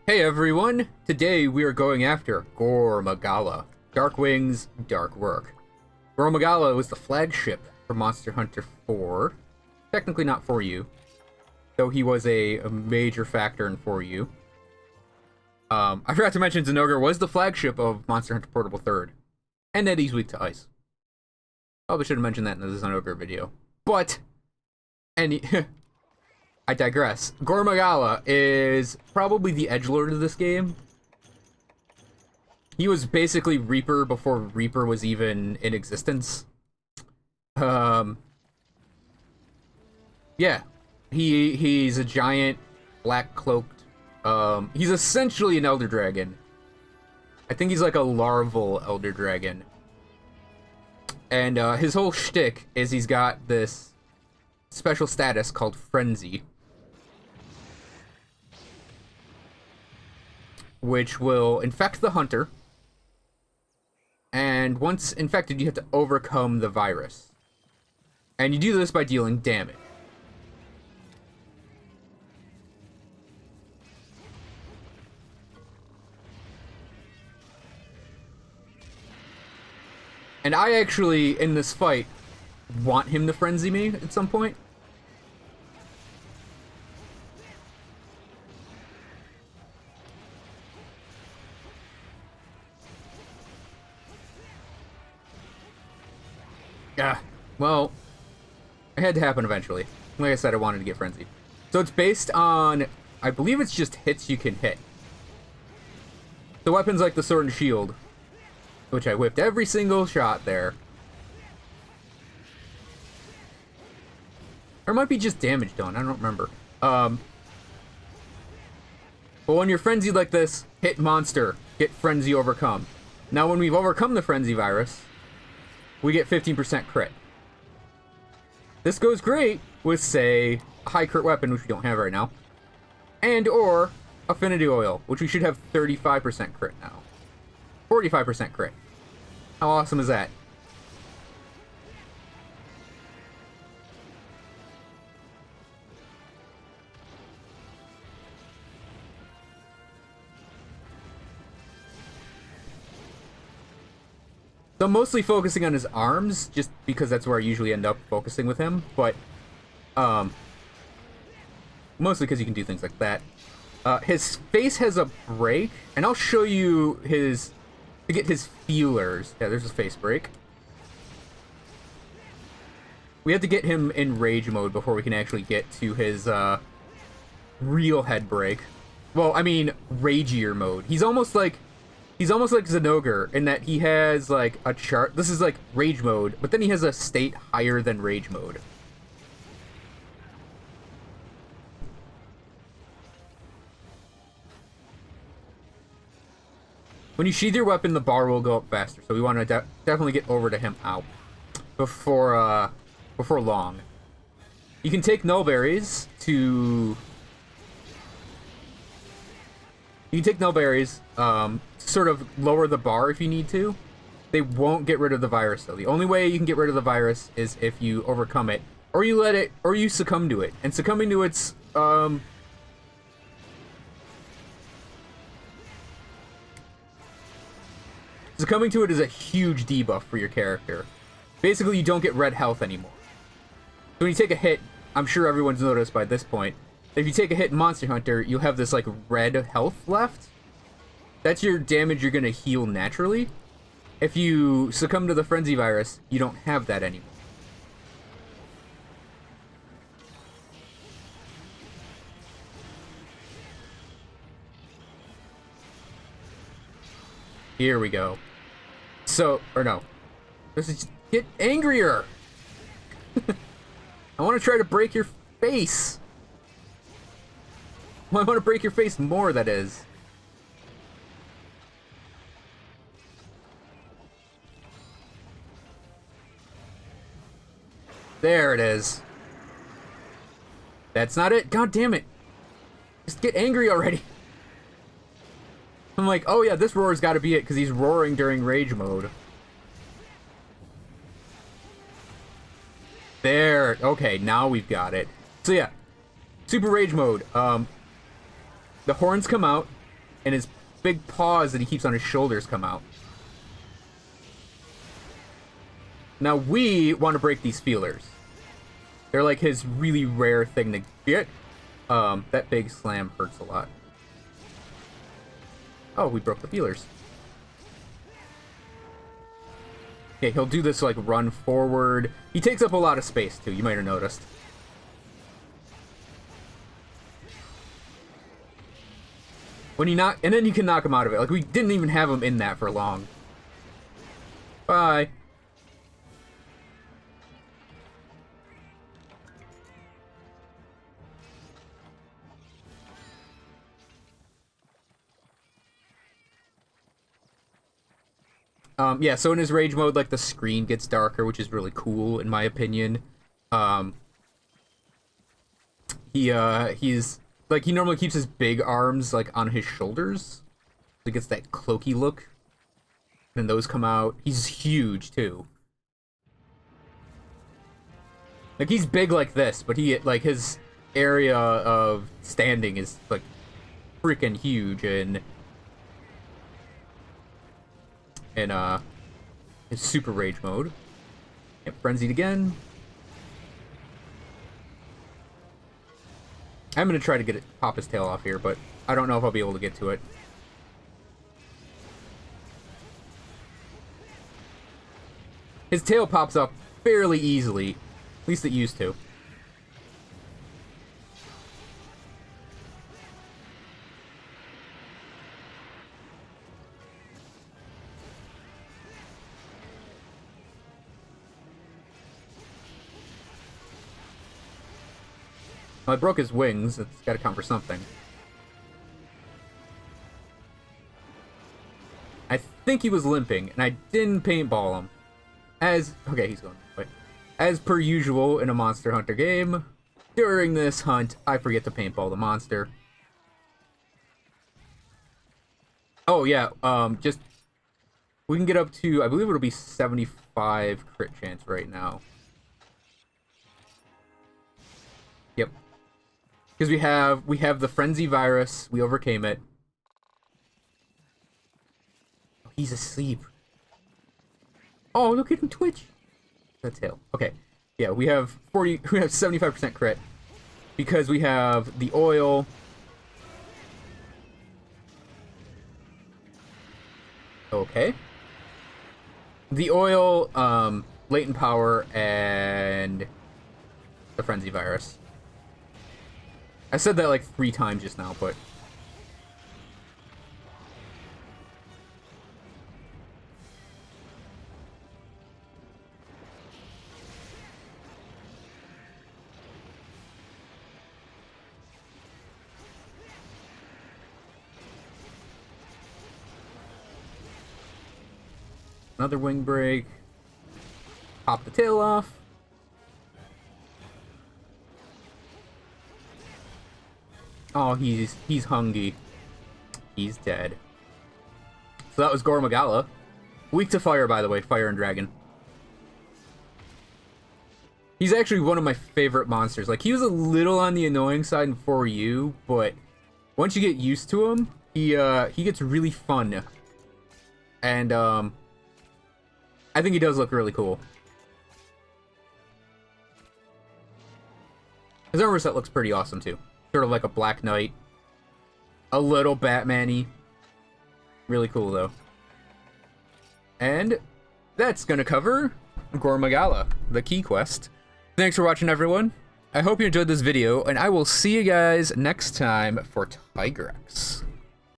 Hey everyone! Today we are going after Gore Magala. Dark Wings, Dark Work. Gore Magala was the flagship for Monster Hunter 4. Technically not 4U, though he was a major factor in 4U. I forgot to mention Zenogre was the flagship of Monster Hunter Portable 3rd. And that he's weak to ice. Probably should have mentioned that in the Zenogre video. But, I digress. Gore Magala is probably the edgelord of this game. He was basically Reaper before Reaper was even in existence. Yeah. He's a giant, black-cloaked, he's essentially an Elder Dragon. I think he's like a larval Elder Dragon. And, his whole shtick is he's got this special status called Frenzy, which will infect the hunter, and once infected you have to overcome the virus. And you do this by dealing damage. And I actually, in this fight, want him to frenzy me at some point. Yeah, well, it had to happen eventually. Like I said, I wanted to get frenzied. So it's based on, I believe it's just hits you can hit. The weapons like the sword and shield, which I whipped every single shot there. Or it might be just damage done, I don't remember. But when you're frenzied like this, hit monster, get frenzy overcome. Now when we've overcome the frenzy virus, we get 15% crit. This goes great with, say, a high crit weapon, which we don't have right now, and or affinity oil, which we should have 35% crit now. 45% crit. How awesome is that? So I'm mostly focusing on his arms, just because that's where I usually end up focusing with him, but, mostly because you can do things like that. His face has a break, and I'll show you to get his feelers. Yeah, there's his face break. We have to get him in rage mode before we can actually get to his, real head break. Well, I mean, ragier mode. He's almost like Zenogre in that he has like a chart. This is like rage mode, but then he has a state higher than rage mode. When you sheath your weapon, the bar will go up faster, so we want to definitely get over to him out before long. You can take nullberries to... You can take nullberries, sort of lower the bar if you need to. They won't get rid of the virus, though. The only way you can get rid of the virus is if you overcome it, or you let it, or you succumb to it. And succumbing to its, succumbing to it is a huge debuff for your character. Basically, you don't get red health anymore. So when you take a hit, I'm sure everyone's noticed by this point, if you take a hit in Monster Hunter, you'll have this, like, red health left. That's your damage you're gonna heal naturally. If you succumb to the Frenzy virus, you don't have that anymore. Here we go. So, or no. This is, get angrier! I want to try to break your face! Well, I want to break your face more, that is. There it is. That's not it. God damn it. Just get angry already. I'm like, oh yeah, this roar's got to be it, because he's roaring during rage mode. There. Okay, now we've got it. So yeah, super rage mode. The horns come out. and his big paws that he keeps on his shoulders come out. Now we want to break these feelers. They're like his really rare thing to get. That big slam hurts a lot. Oh, we broke the feelers. Okay, he'll do this like run forward. He takes up a lot of space too, you might have noticed. When you knock, and then you can knock him out of it. Like, we didn't even have him in that for long. Bye. Yeah, so in his rage mode, like, the screen gets darker, which is really cool, in my opinion. He's, like, he normally keeps his big arms, like, on his shoulders. So he gets that cloaky look. And those come out. He's huge, too. Like, he's big like this, but he, like, his area of standing is, like, freaking huge, and his super rage mode. Get frenzied again. I'm gonna try to get it, pop his tail off here, but I don't know if I'll be able to get to it. His tail pops up fairly easily. At least it used to. Well, I broke his wings. It's got to count for something. I think he was limping, and I didn't paintball him. Okay, he's going this way. As per usual in a Monster Hunter game, during this hunt, I forget to paintball the monster. Oh, yeah, just... We can get up to, I believe it'll be 75 crit chance right now. Yep. Because we have the Frenzy virus. We overcame it. Oh, he's asleep. Oh, look at him twitch. That's tail. Okay. Yeah, we have 75% crit. Because we have the oil. Okay. The oil, latent power, and the Frenzy virus. I said that like 3 times just now, but... Another wing break. Pop the tail off. Oh, he's hungry. He's dead. So that was Gore Magala. Weak to fire, by the way. Fire and Dragon. He's actually one of my favorite monsters. Like, he was a little on the annoying side in 4U, but once you get used to him, he gets really fun. And, I think he does look really cool. His armor set looks pretty awesome, too. Sort of like a Black Knight. A little Batman-y. Really cool, though. And that's gonna cover Gore Magala, the key quest. Thanks for watching, everyone. I hope you enjoyed this video, and I will see you guys next time for Tigrex.